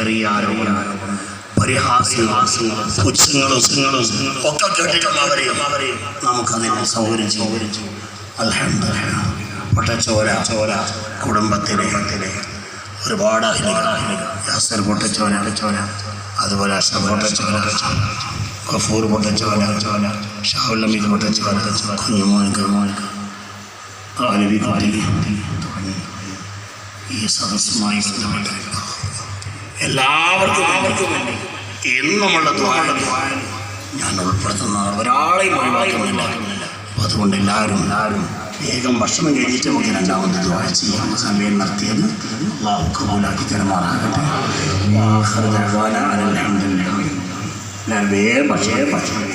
ചെറിയ ആരോപണങ്ങളും പരിഹാസങ്ങളും പുച്ഛങ്ങളും ഒക്കെ കേട്ടിട്ടുള്ളവരെ നമുക്കതിന് സൗകര്യം ചെയ്തു. അൽഹംദുലില്ലാഹ് പൊട്ടച്ചോര കുടുംബത്തിലെ ഒരുപാട് യാസർ പൊട്ടച്ചോര, അതുപോലെ അഷ്റഫ് പൊട്ടച്ചോര, ഗഫൂർ പൊട്ടച്ചോര, ഷാഹുൽ ഹമീദ് പൊട്ടച്ചോര, കുഞ്ഞുമോനിക്ക് ആലവി കുട്ടി തുടങ്ങി ഈ സദസ്സുമായി ബന്ധപ്പെട്ട എല്ലാവർക്കും വേണ്ടി എന്നുമുള്ള ദ്വാരം ഞാൻ ഉൾപ്പെടുത്തുന്ന ഒരാളെയും ഒഴിവാക്കുന്നില്ല. അപ്പോൾ അതുകൊണ്ട് എല്ലാവരും വേഗം ഭക്ഷണം കഴിച്ചിട്ട് നമുക്ക് രണ്ടാമത് ദ്വാ ചെയ്യാം. സമയം നടത്തിയത് അല്ലാഹു കബൂലാക്കി തരുമാറാകട്ടെ. ഞാൻ വേഗം ഭക്ഷണം